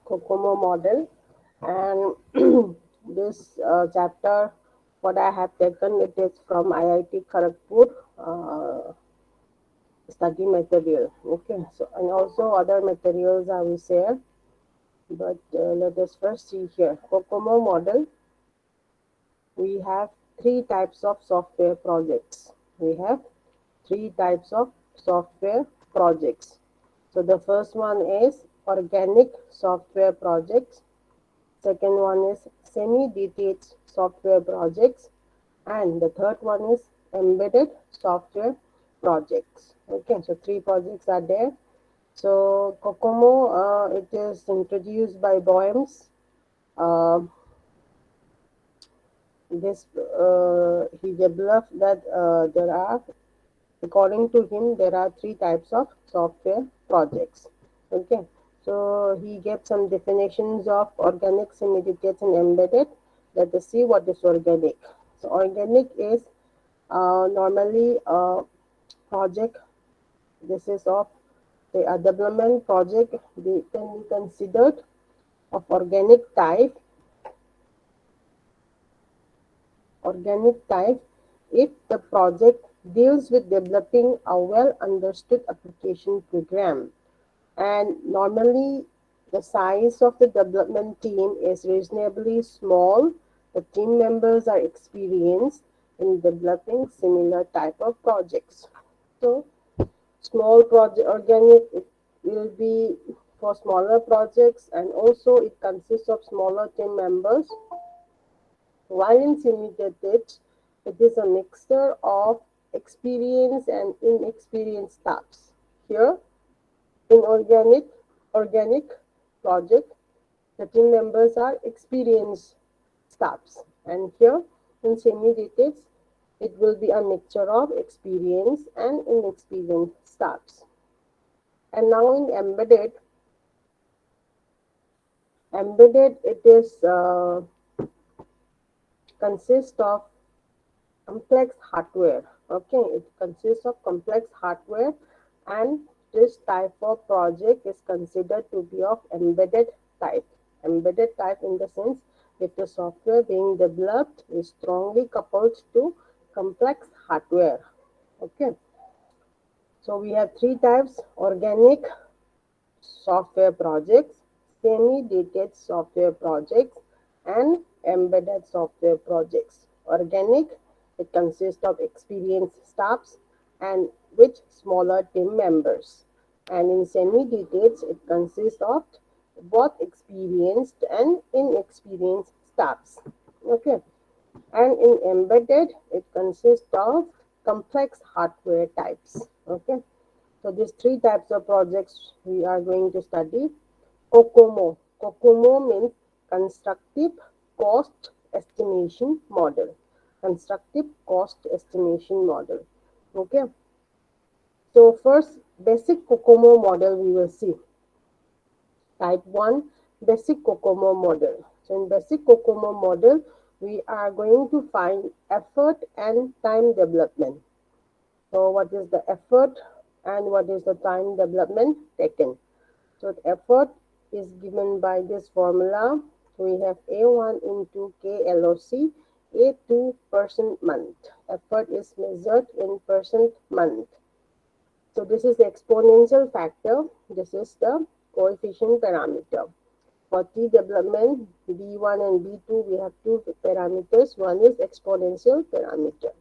COCOMO model, and this chapter, what I have taken, it is from IIT Kharagpur study material. Okay, so and also other materials I will share, but let us first see here. COCOMO model, we have three types of software projects. We have three types of software projects. So the first one is organic software projects. Second one is semi-detached software projects, and the third one is embedded software projects. Okay, so three projects are there. So Kokomo, it is introduced by Boems. Uh, this he developed that there are, according to him, there are three types of software projects. Okay, so he gave some definitions of organic, semi-detached, and embedded. Let us see what is organic. So organic is normally a project. This is of the development project. They can be considered of organic type if the project deals with developing a well understood application program, and normally the size of the development team is reasonably small. The team members are experienced in developing similar type of projects. So small project organic, it will be for smaller projects, and also it consists of smaller team members, while in simulated, it is a mixture of experienced and inexperienced staffs. Here, in organic project, the team members are experienced staffs, and here in semi-detached, it will be a mixture of experienced and inexperienced staffs. And now in embedded, it is consists of complex hardware. Okay, it consists of complex hardware, and this type of project is considered to be of embedded type. Embedded type in the sense, if the software being developed is strongly coupled to complex hardware. Okay, so we have three types: organic software projects, semi-detached software projects, and embedded software projects. Organic, it consists of experienced staffs and with smaller team members. And in semi-detached, it consists of both experienced and inexperienced staffs. Okay. And in embedded, it consists of complex hardware types. Okay. So these three types of projects we are going to study. COCOMO. COCOMO means constructive cost estimation model. Constructive cost estimation model. Okay. So first, basic COCOMO model we will see. Type 1, basic COCOMO model. So in basic COCOMO model, we are going to find effort and time development. So what is the effort and what is the time development taken? So the effort is given by this formula. We have A1 into KLOC, A2 percent month. Effort is measured in percent month. So this is the exponential factor. This is the coefficient parameter. For T development, B1 and B2, we have two parameters. One is exponential parameter.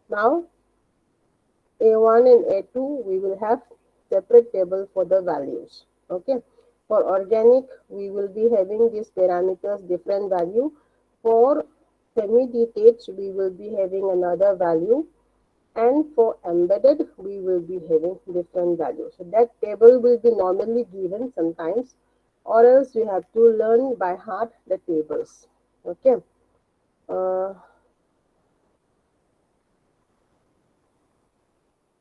Now, A1 and A2, we will have separate table for the values. Okay. For organic, we will be having these parameters different value. For semi-detached, we will be having another value. And for embedded, we will be having different values. So that table will be normally given sometimes, or else you have to learn by heart the tables. Okay. Uh,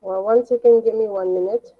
1 second, give me 1 minute.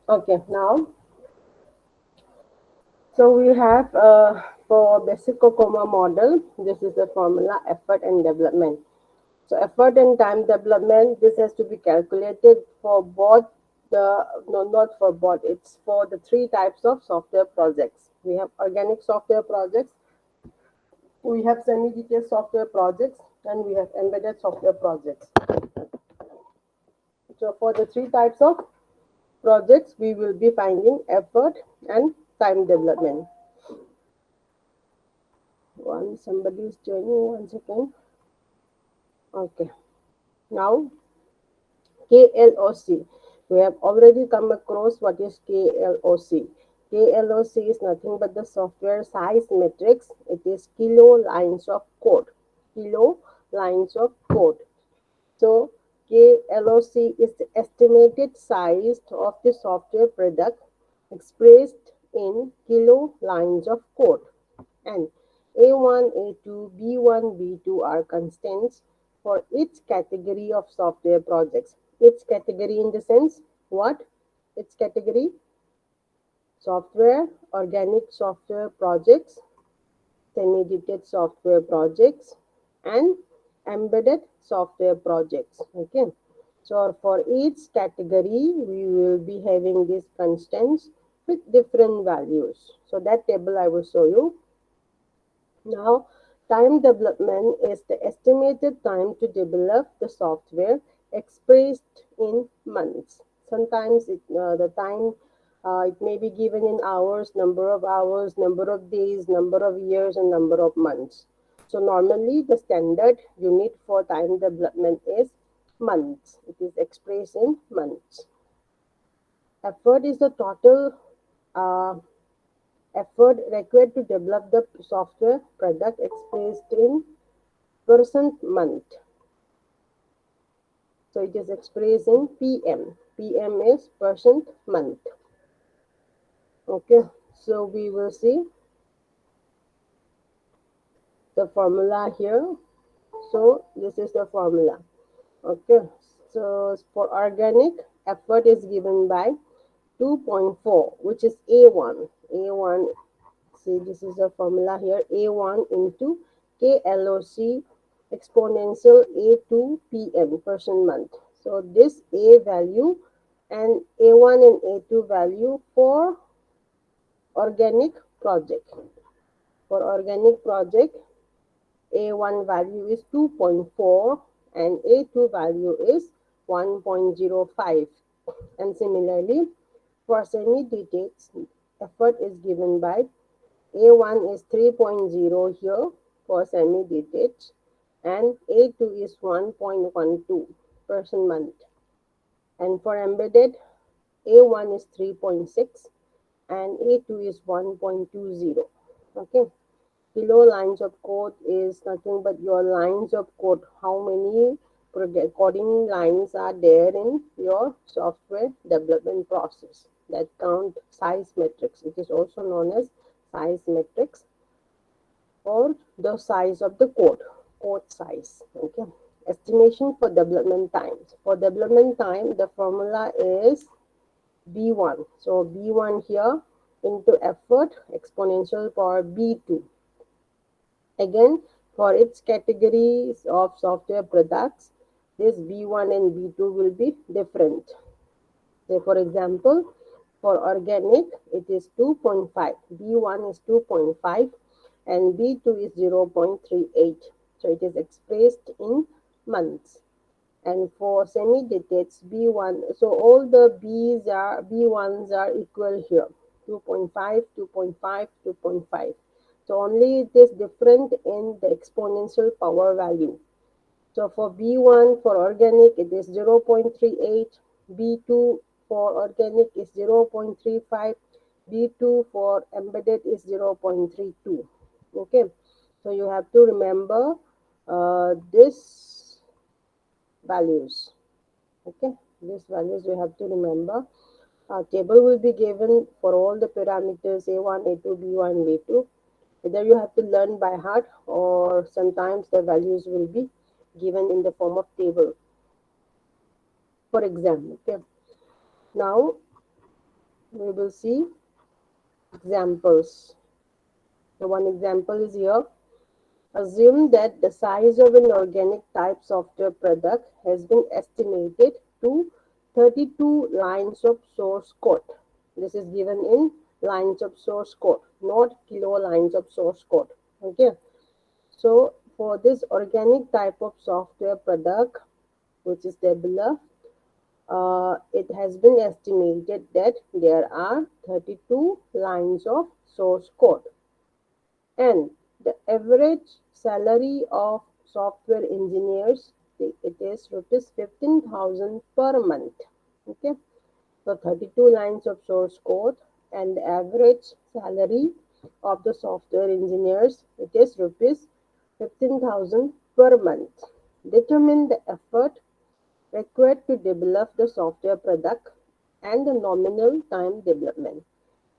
Okay, now, so we have for basic COCOMA model, this is the formula effort and development. So effort and time development, this has to be calculated for both the, no, not for both, it's for the three types of software projects. We have organic software projects, we have semi-detailed software projects, and we have embedded software projects. So for the three types of projects, we will be finding effort and time development. Somebody is joining, 1 second. Okay. Now, KLOC. We have already come across what is KLOC. KLOC is nothing but the software size matrix. It is kilo lines of code. Kilo lines of code. So KLOC is the estimated size of the software product expressed in kilo lines of code. And A1, A2, B1, B2 are constants for each category of software projects. Each category in the sense what? Its category software, organic software projects, semi-detached software projects, and embedded software projects. Okay. So for each category, we will be having these constants with different values. So that table I will show you. Now, time development is the estimated time to develop the software expressed in months. Sometimes the time it may be given in hours, number of days, number of years, and number of months. So normally the standard unit for time development is months. It is expressed in months. Effort is the total uh, effort required to develop the software product expressed in percent month. So it is expressed in PM. PM is percent month. Okay. So we will see the formula here. So this is the formula. Okay. So for organic, effort is given by 2.4, which is A1. A1, see this is the formula here, A1 into KLOC exponential A2 PM percent month. So this A value and A1 and A2 value for organic project. For organic project, A1 value is 2.4 and A2 value is 1.05. And similarly, for semi-detached, effort is given by A1 is 3.0 here for semi-detached and A2 is 1.12 percent month. And for embedded, A1 is 3.6 and A2 is 1.20. Okay. Below lines of code is nothing but your lines of code. How many coding lines are there in your software development process? That count size matrix. It is also known as size matrix or the size of the code size. Okay. Estimation for development times. For development time, the formula is B1. So B1 here into effort exponential power B2. Again, for its categories of software products, this B1 and B2 will be different. Say for example, for organic, it is 2.5. B1 is 2.5 and B2 is 0.38. So it is expressed in months. And for semi-detached B1, so all the B1s are equal here. 2.5, 2.5, 2.5. So only it is different in the exponential power value. So for B1 for organic it is 0.38, B2 for organic is 0.35, B2 for embedded is 0.32. Okay, so you have to remember this values. Okay, these values you have to remember. Table will be given for all the parameters A1, A2, B1, B2. Either you have to learn by heart or sometimes the values will be given in the form of table for exam. Okay. Now we will see examples. So one example is here. Assume that the size of an organic type software product has been estimated to 32 lines of source code. This is given in lines of source code, not kilo lines of source code. Okay. So for this organic type of software product, which is developed, it has been estimated that there are 32 lines of source code, and the average salary of software engineers, it is rupees 15,000 per month. Okay, so 32 lines of source code, and the average salary of the software engineers, it is rupees 15,000 per month. Determine the effort required to develop the software product and the nominal time development.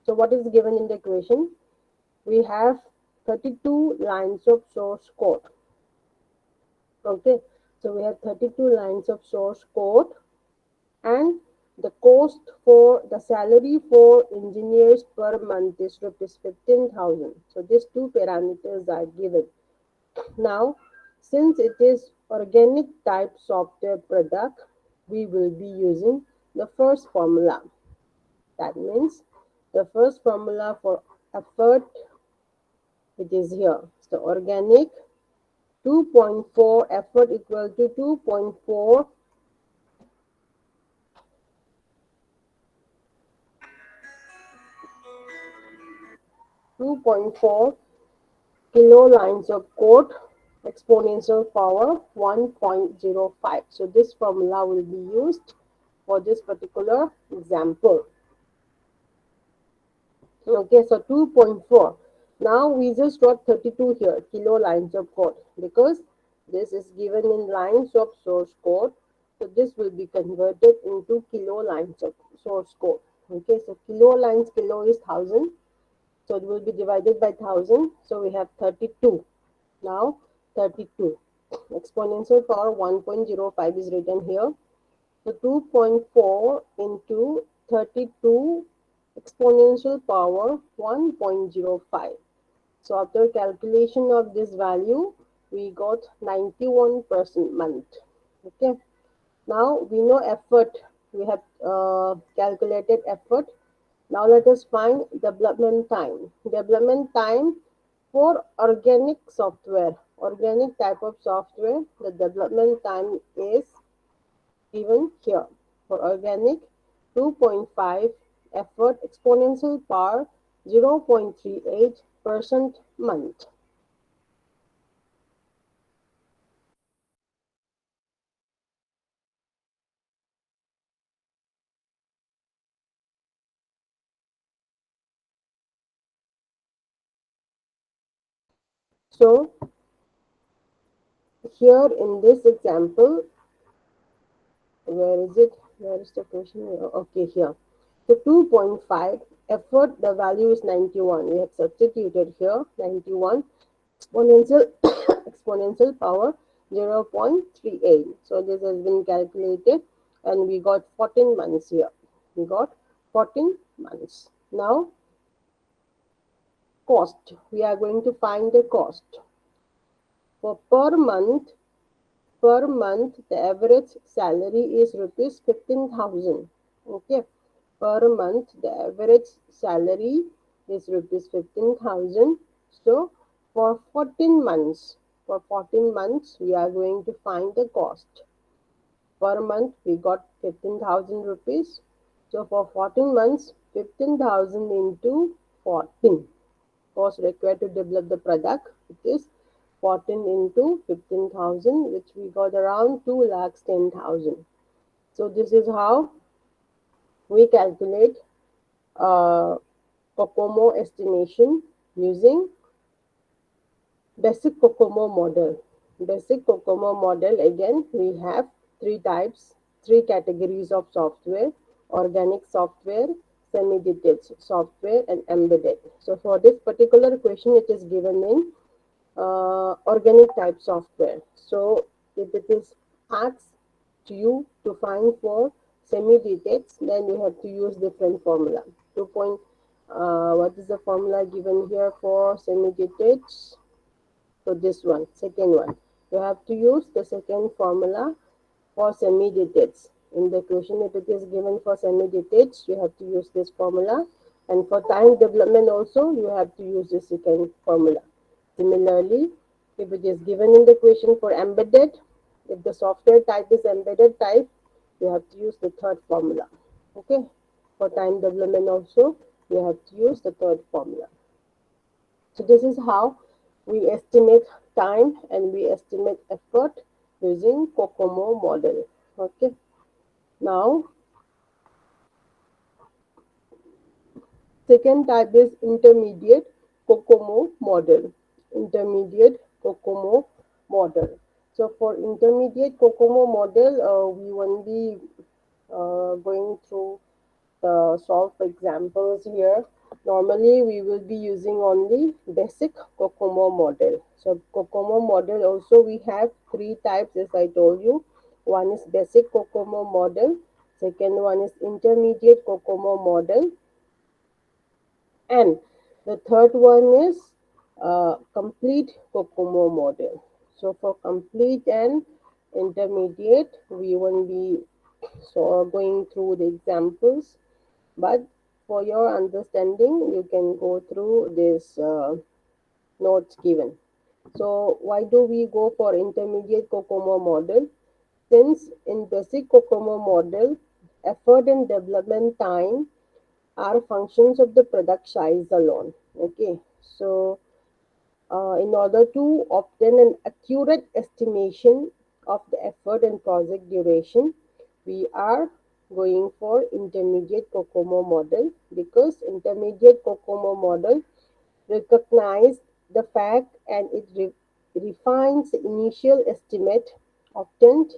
So what is given in the equation? We have 32 lines of source code. Okay, so we have 32 lines of source code, and the cost for the salary for engineers per month is rupees 15,000. So these two parameters are given. Now, since it is organic type software product, we will be using the first formula. That means the first formula for effort, it is here. So organic 2.4 effort equal to 2.4 kilo lines of code exponential power 1.05. So this formula will be used for this particular example. Okay, so 2.4. Now we just got 32 here, kilo lines of code, because this is given in lines of source code. So this will be converted into kilo lines of source code. Okay, so kilo lines, kilo is 1,000. So it will be divided by 1,000. So we have 32. Now 32. Exponential power 1.05 is written here. So 2.4 into 32 exponential power 1.05. So after calculation of this value, we got 91% month. Okay. Now we know effort. We have calculated effort. Now let us find development time. Development time for organic software, organic type of software, the development time is given here. For organic, 2.5, effort exponential power 0.38% month. So here in this example, where is it? Where is the question? Okay, here. So 2.5 effort, the value is 91. We have substituted here 91 exponential exponential power 0.38. So this has been calculated, and we got 14 months here. We got 14 months. Now cost. We are going to find the cost. For per month, the average salary is rupees 15,000. Okay, per month, the average salary is rupees 15,000. So, for 14 months, we are going to find the cost. Per month, we got 15,000 rupees. So, for 14 months, 15,000 into 14. Cost required to develop the product, which is 14 into 15,000, which we got around 2,10,000. So this is how we calculate COCOMO estimation using basic COCOMO model. Basic COCOMO model, again, we have three types, three categories of software: organic software, semi-detached software, and embedded. So for this particular question, it is given in organic type software. So if it is asked to you to find for semi-detached, then you have to use different formula. 2 point, what is the formula given here for semi-detached? So this one, second one, you have to use the second formula for semi-detached. In the question, if it is given for semi-detached, you have to use this formula. And for time development also, you have to use the second formula. Similarly, if it is given in the question for embedded, if the software type is embedded type, you have to use the third formula. Okay. For time development also, you have to use the third formula. So this is how we estimate time and we estimate effort using COCOMO model. Okay. Now, second type is intermediate COCOMO model. Intermediate COCOMO model. So for intermediate COCOMO model, we won't be going through the solve examples here. Normally, we will be using only basic COCOMO model. So COCOMO model also we have three types as I told you. One is basic COCOMO model. Second one is intermediate COCOMO model. And the third one is complete COCOMO model. So for complete and intermediate, we won't be going through the examples, but for your understanding, you can go through this notes given. So why do we go for intermediate COCOMO model? Since in basic COCOMO model, effort and development time are functions of the product size alone. Okay, so in order to obtain an accurate estimation of the effort and project duration, we are going for intermediate COCOMO model because intermediate COCOMO model recognize the fact and it refines the initial estimate obtained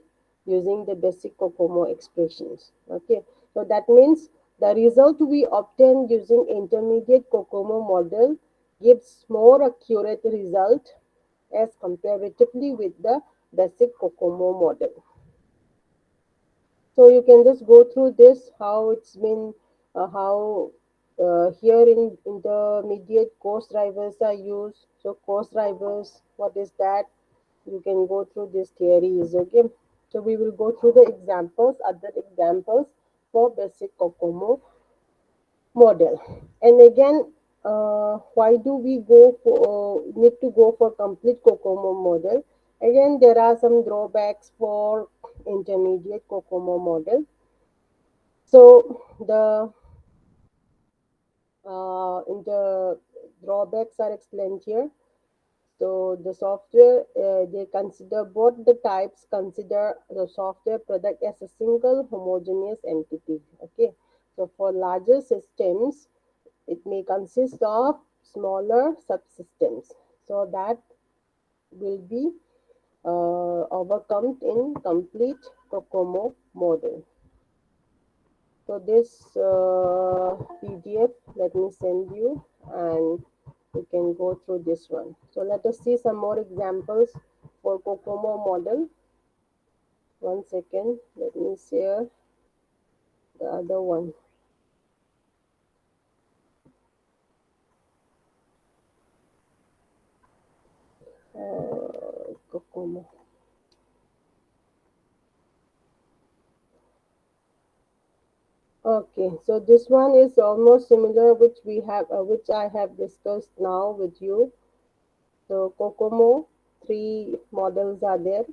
using the basic COCOMO expressions. Okay, so that means the result we obtain using intermediate COCOMO model gives more accurate result as comparatively with the basic COCOMO model. So you can just go through this, how it's been, how here in intermediate course drivers are used. So course drivers, what is that? You can go through these theories, okay? So we will go through the examples, other examples for basic COCOMO model. And again, why do we go for, need to go for complete COCOMO model? Again, there are some drawbacks for intermediate COCOMO model. So the drawbacks are explained here. So the software, they consider both the types consider the software product as a single homogeneous entity. Okay. So for larger systems, it may consist of smaller subsystems. So that will be overcome in complete COCOMO model. So this PDF, let me send you and you can go through this one. So let us see some more examples for COCOMO model. One second, let me share the other one. COCOMO. Okay, so this one is almost similar, which I have discussed now with you. So COCOMO, three models are there.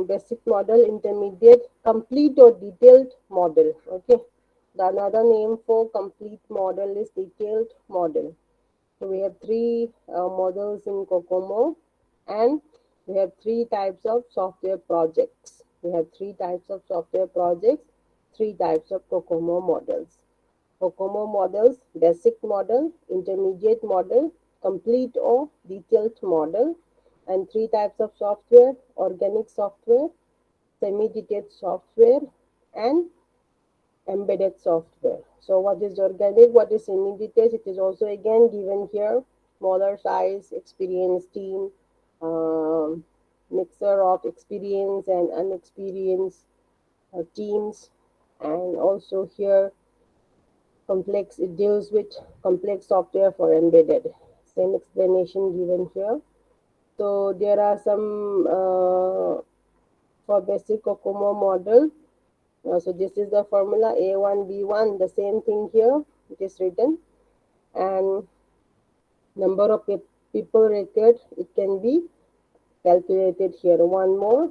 Basic model, intermediate, complete or detailed model. Okay, the another name for complete model is detailed model. So we have three models in COCOMO, and we have three types of software projects. We have three types of software projects, three types of COCOMO models. COCOMO models, basic model, intermediate model, complete or detailed model, and three types of software: organic software, semi-detached software, and embedded software. So what is organic, what is semi-detached? It is also again given here: smaller size, experienced team, mixer of experienced and unexperienced teams, and also here Complex, it deals with complex software for embedded. Same explanation given here. So there are some for basic COCOMO model. So this is the formula A1 B1. The same thing here. It is written, and number of people required. It can be calculated here. One more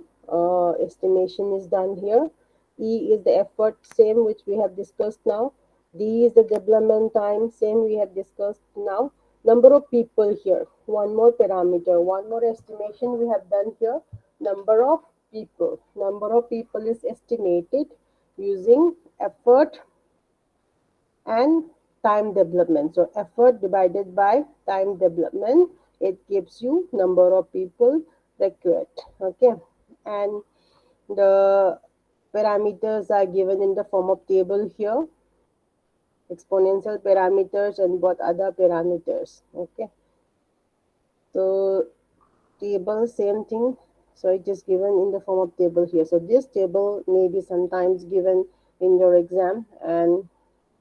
estimation is done here. E is the effort, same which we have discussed now. D is the development time, same we have discussed now. Number of people here, one more parameter, one more estimation we have done here. Number of people. Number of people is estimated using effort and time development. So effort divided by time development, it gives you number of people required. Okay, and the parameters are given in the form of table here, exponential parameters and what other parameters. Okay, so table, same thing. So it is given in the form of table here. So this table may be sometimes given in your exam, and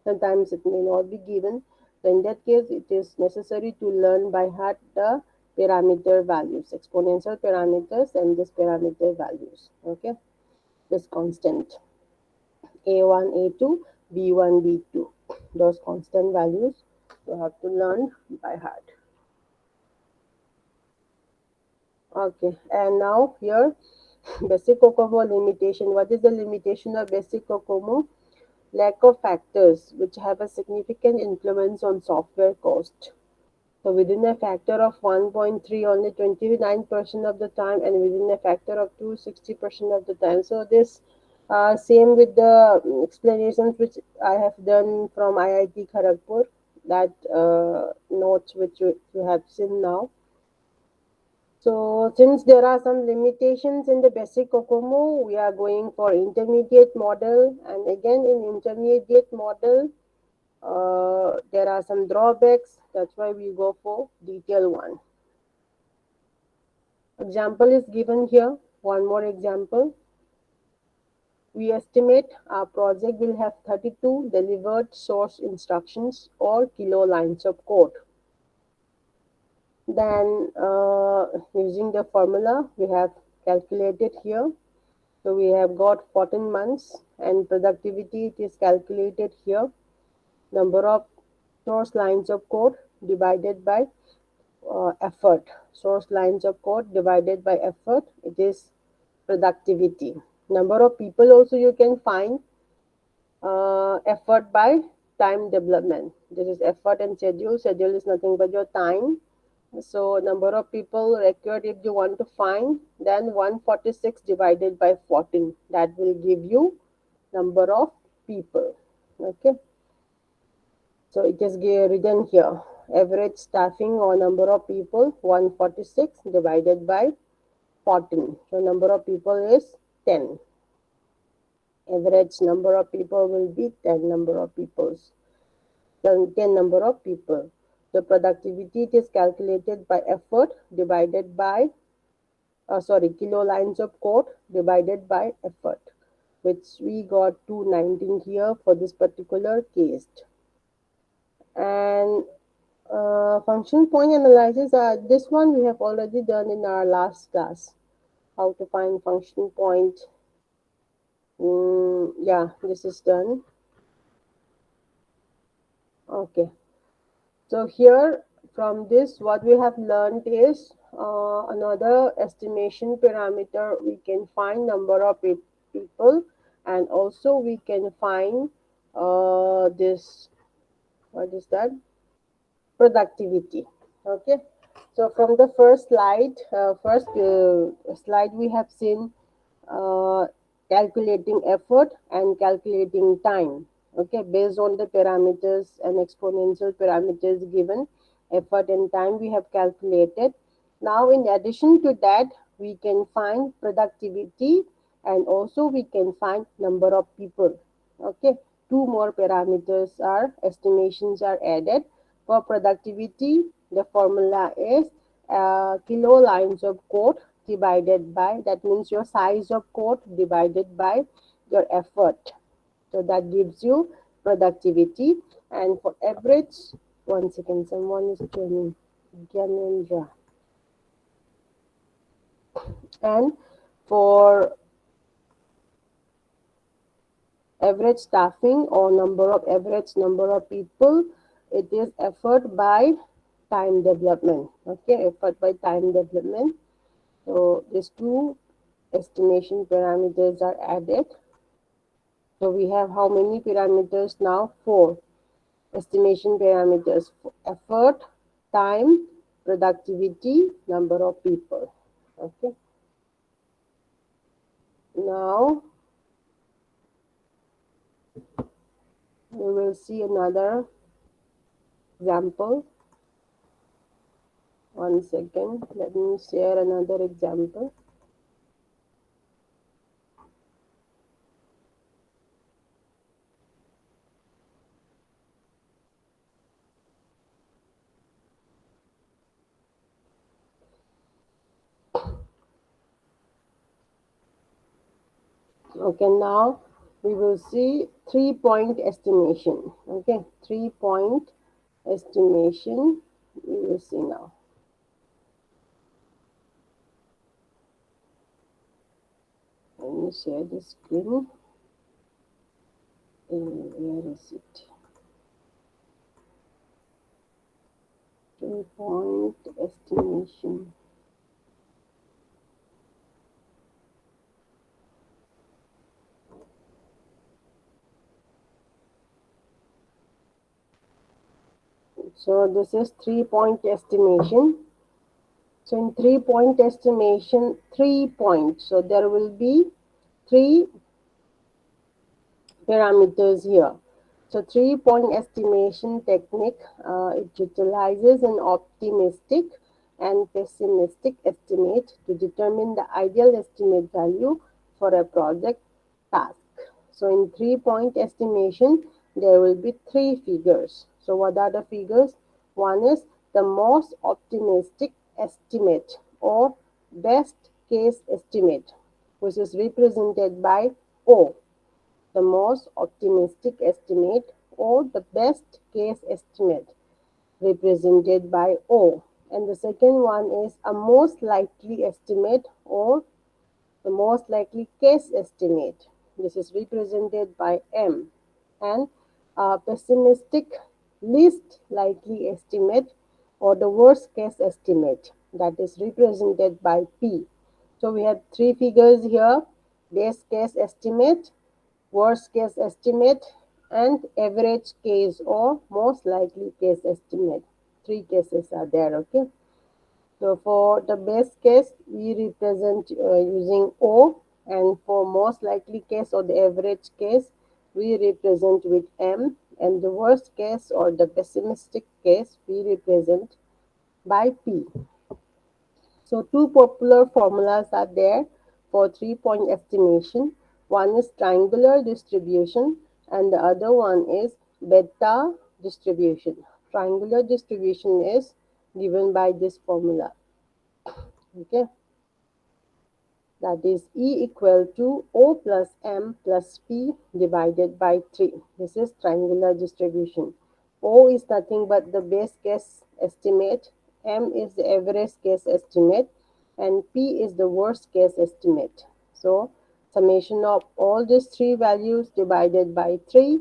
sometimes it may not be given. So in that case, it is necessary to learn by heart the parameter values, exponential parameters and this parameter values. Okay, this constant A1, A2, B1, B2. Those constant values you have to learn by heart. Okay, and now here basic COCOMO limitation. What is the limitation of basic COCOMO? Lack of factors which have a significant influence on software cost. So within a factor of 1.3, only 29% of the time, and within a factor of 2, 60% of the time. So this same with the explanations which I have done from IIT Kharagpur, that notes which you have seen now. So since there are some limitations in the basic COCOMO, we are going for intermediate model, and again in intermediate model, there are some drawbacks. That's why we go for detailed one. Example is given here. One more example. We estimate our project will have 32 delivered source instructions or kilo lines of code. Then using the formula we have calculated here. So we have got 14 months, and productivity it is calculated here. Number of source lines of code divided by effort. Source lines of code divided by effort, it is productivity. Number of people also you can find, effort by time development. This is effort and schedule. Schedule is nothing but your time. So number of people required, if you want to find, then 146 divided by 14. That will give you number of people. Okay. So it is written here. Average staffing or number of people 146 divided by 14. So number of people is 10. Average number of people will be 10 number of peoples. 10 number of people. The productivity is calculated by effort divided by kilo lines of code divided by effort, which we got 219 here for this particular case. And function point analysis, this one we have already done in our last class, how to find function point. Yeah, this is done. Okay, so here from this what we have learned is another estimation parameter. We can find number of people, and also we can find this, what is that, productivity. Okay, so from the first slide we have seen uh, calculating effort and calculating time. Okay, based on the parameters and exponential parameters given, effort and time we have calculated. Now in addition to that, we can find productivity, and also we can find number of people. Okay, two more parameters are estimations are added. For productivity, the formula is kilo lines of code divided by, that means your size of code divided by your effort. So that gives you productivity. And for average, 1 second, someone is joining, Gyanendra. And for average staffing or average number of people, it is effort by time development. Okay, effort by time development. So these two estimation parameters are added. So we have how many parameters now? Four estimation parameters: effort, time, productivity, number of people. Okay. Now we will see another example. 1 second. Let me share another example. Okay, now we will see 3-point estimation. Okay, 3-point estimation. We will see now. Let me share the screen. Where is it? 3-point estimation. So this is 3-point estimation. So in 3-point estimation, 3 points. So there will be 3 parameters here. So 3-point estimation technique, it utilizes an optimistic and pessimistic estimate to determine the ideal estimate value for a project task. So in 3-point estimation, there will be 3 figures. So what are the figures? One is the most optimistic estimate or best case estimate, which is represented by O, the most optimistic estimate or the best case estimate, represented by O. And the second one is a most likely estimate or the most likely case estimate. This is represented by M. And a pessimistic least likely estimate or the worst case estimate, that is represented by P. So we have 3 figures here: best case estimate, worst case estimate, and average case or most likely case estimate. 3 cases are there. Okay. So for the best case, we represent using O, and for most likely case or the average case, we represent with M, and the worst case or the pessimistic case, we represent by P. So two popular formulas are there for 3-point estimation. One is triangular distribution and the other one is beta distribution. Triangular distribution is given by this formula. Okay, that is E equal to O plus M plus P divided by 3. This is triangular distribution. O is nothing but the base case estimate, M is the average case estimate, and P is the worst case estimate. So summation of all these 3 values divided by 3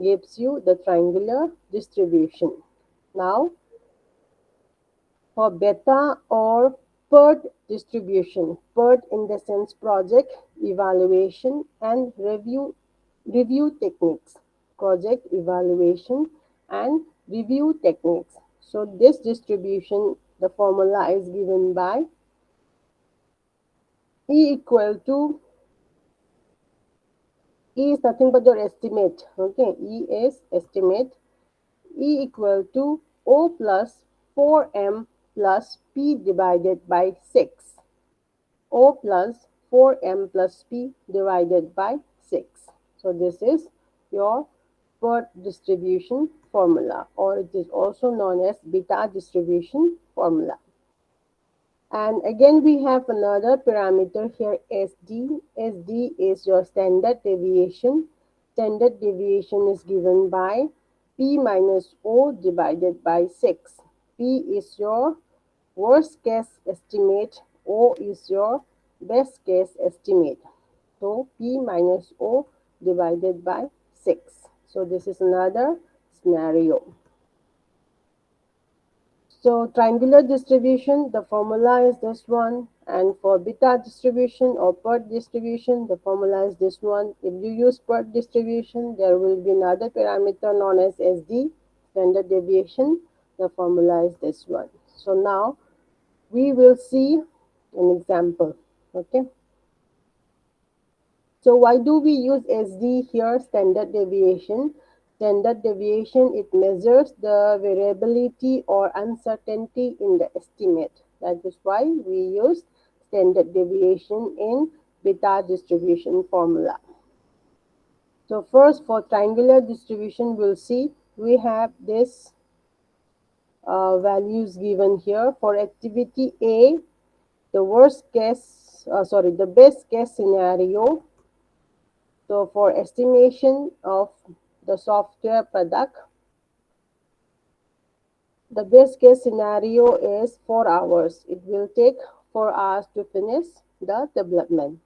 gives you the triangular distribution. Now for beta or PERT distribution, PERT in the sense project evaluation and review techniques, project evaluation and review techniques. So this distribution, the formula is given by E equal to, E is nothing but your estimate. Okay, E is estimate. E equal to O plus 4M plus P divided by 6. O plus 4M plus P divided by 6. So this is your PERT distribution formula, or it is also known as beta distribution formula. And again we have another parameter here, SD. SD is your standard deviation. Standard deviation is given by P minus O divided by 6. P is your worst case estimate, O is your best case estimate. So P minus O divided by 6. So this is another scenario. So triangular distribution, the formula is this one, and for beta distribution or PERT distribution, the formula is this one. If you use PERT distribution, there will be another parameter known as SD, standard deviation. The formula is this one. So now we will see an example. Okay. So why do we use SD here, standard deviation? Standard deviation, it measures the variability or uncertainty in the estimate. That is why we use standard deviation in beta distribution formula. So first for triangular distribution, we'll see we have this values given here. For activity A, the the best case scenario. So for estimation of the software product, the best case scenario is 4 hours. It will take 4 hours to finish the development.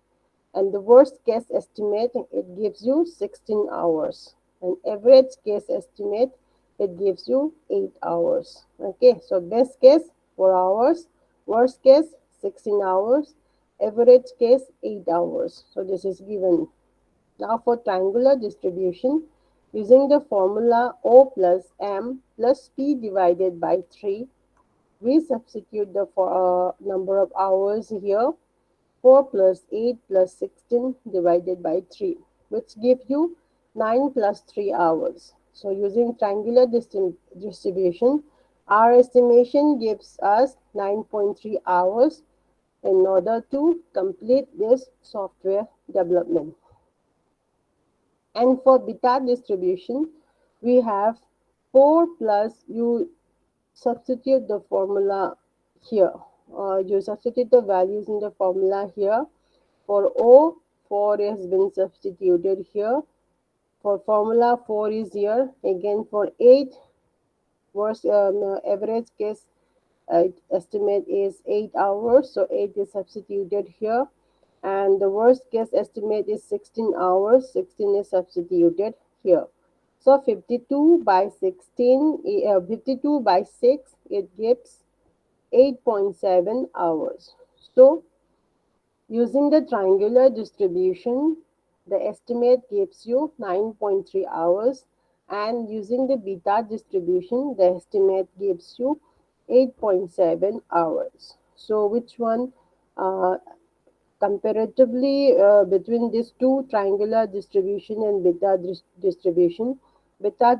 And the worst case estimate, it gives you 16 hours. And average case estimate, it gives you 8 hours. Okay, so best case 4 hours, worst case 16 hours, average case 8 hours. So this is given. Now for triangular distribution, using the formula O plus M plus P divided by 3, we substitute the number of hours here, 4 plus 8 plus 16 divided by 3, which gives you 9 plus 3 hours. So using triangular distribution, our estimation gives us 9.3 hours in order to complete this software development. And for beta distribution, we have 4 plus, you substitute the formula here. You substitute the values in the formula here. For O, 4 has been substituted here. For formula, 4 is here. Again, for 8, average case estimate is 8 hours. So 8 is substituted here. And the worst case estimate is 16 hours. 16 is substituted here. So 52 by 16, 52 by 6, it gives 8.7 hours. So using the triangular distribution, the estimate gives you 9.3 hours, and using the beta distribution, the estimate gives you 8.7 hours. So which one comparatively between these two, triangular distribution and beta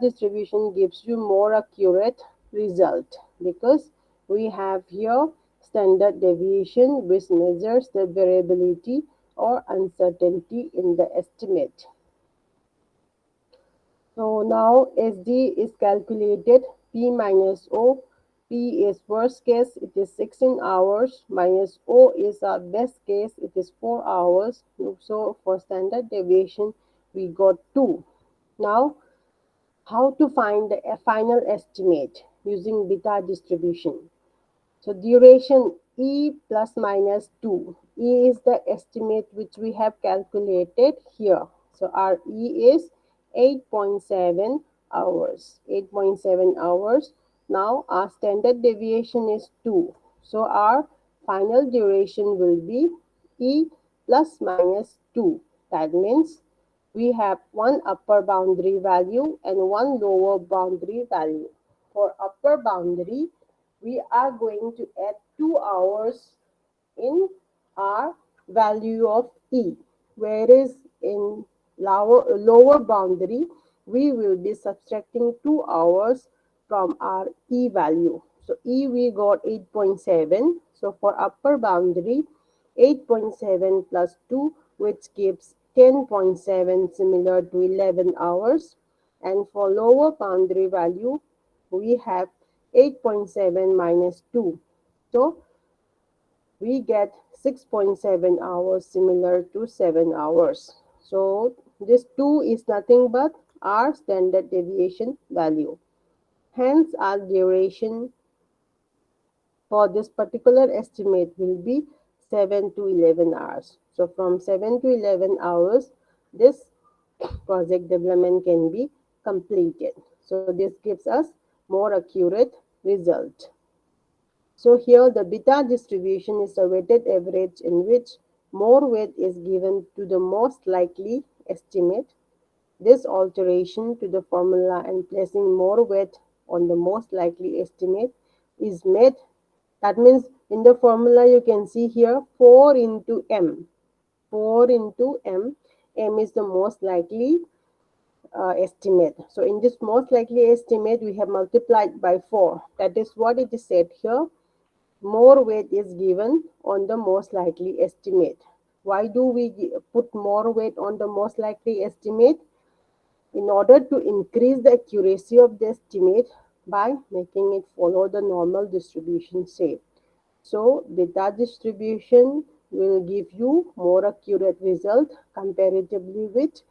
distribution gives you more accurate result, because we have here standard deviation which measures the variability or uncertainty in the estimate. So now SD is calculated, P minus O. P is worst case, it is 16 hours, minus O is our best case, it is 4 hours. So for standard deviation, we got 2. Now, how to find the final estimate using beta distribution? So duration E plus minus 2. E is the estimate which we have calculated here. So our E is 8.7 hours. 8.7 hours. Now our standard deviation is 2. So our final duration will be E plus minus 2. That means we have one upper boundary value and one lower boundary value. For upper boundary, we are going to add 2 hours in our value of E, whereas in lower boundary, we will be subtracting 2 hours from our E value. So E we got 8.7. So for upper boundary, 8.7 plus 2, which gives 10.7, similar to 11 hours. And for lower boundary value, we have 8.7 minus 2. So we get 6.7 hours, similar to 7 hours. So this 2 is nothing but our standard deviation value. Hence, our duration for this particular estimate will be 7 to 11 hours. So from 7 to 11 hours, this project development can be completed. So this gives us more accurate result. So here the beta distribution is a weighted average in which more weight is given to the most likely estimate. This alteration to the formula and placing more weight on the most likely estimate is made. That means in the formula you can see here 4 into m. 4 into m. M is the most likely estimate. So in this most likely estimate we have multiplied by 4. That is what it is said here. More weight is given on the most likely estimate. Why do we put more weight on the most likely estimate? In order to increase the accuracy of the estimate by making it follow the normal distribution shape. So beta distribution will give you more accurate result comparatively with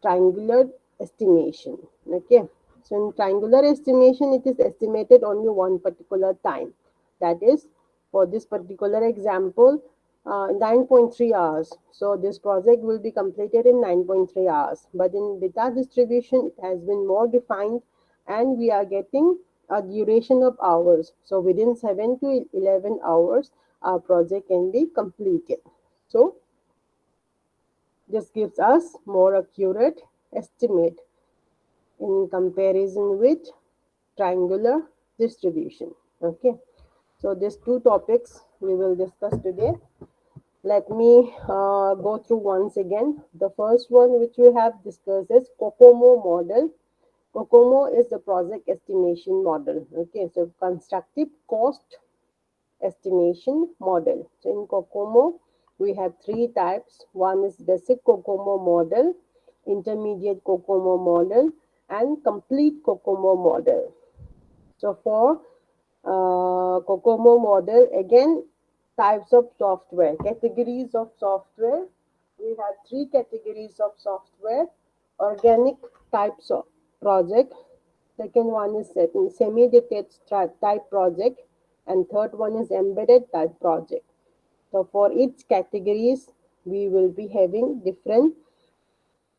triangular estimation. Okay. So in triangular estimation, it is estimated only one particular time. That is, for this particular example, 9.3 hours. So this project will be completed in 9.3 hours. But in beta distribution, it has been more defined and we are getting a duration of hours. So within 7 to 11 hours, our project can be completed. So this gives us more accurate estimate in comparison with triangular distribution. Okay, so these two topics we will discuss today. Let me go through once again. The first one which we have discussed is COCOMO model. COCOMO is the project estimation model. Okay, so constructive cost estimation model. So in COCOMO, we have three types. One is basic COCOMO model, intermediate COCOMO model, and complete COCOMO model. So for COCOMO model, again, types of software, categories of software. We have three categories of software: organic types of project, second one is semi-detached type project, and third one is embedded type project. So for each categories, we will be having different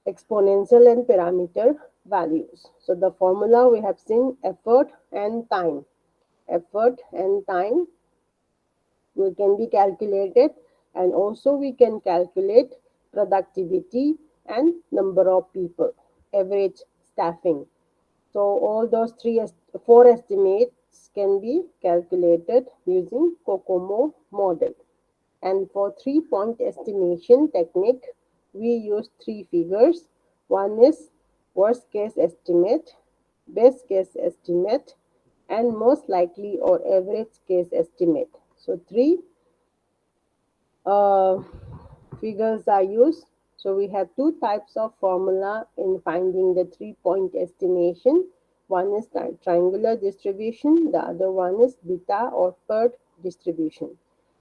exponential and parameter values. So the formula we have seen effort and time. Effort and time we can be calculated, and also we can calculate productivity and number of people, average staffing. So all those four estimates can be calculated using COCOMO model. And for 3-point estimation technique, we use three figures. One is worst case estimate, best case estimate, and most likely or average case estimate. So three uh, figures are used. So we have two types of formula in finding the 3-point estimation. One is triangular distribution, the other one is beta or PERT distribution.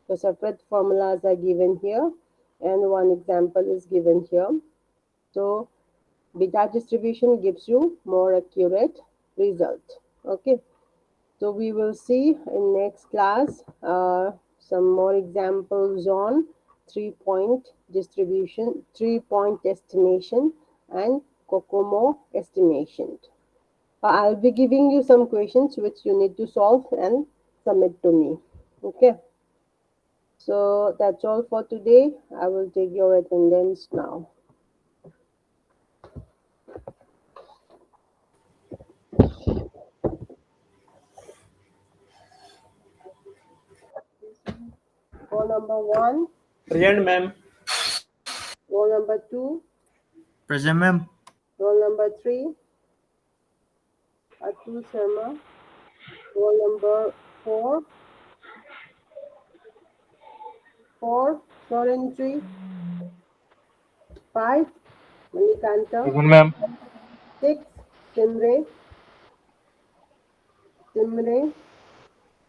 So separate formulas are given here and one example is given here. So beta distribution gives you more accurate result. Okay. So we will see in next class some more examples on 3-point distribution, 3-point estimation, and COCOMO estimation. I'll be giving you some questions which you need to solve and submit to me. Okay. So that's all for today. I will take your attendance now. Roll number 1, Present, ma'am. roll number 2, Present, ma'am. roll number 3, Atul Sharma, roll number 4, 4, Sorentry, 5, Manikanta, Present, ma'am. 6, Simre, 7,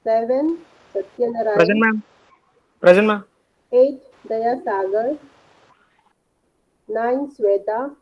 Present, Satyanarayan, ma'am. Present, ma'am. 8, Daya Sagar, 9, Sweta,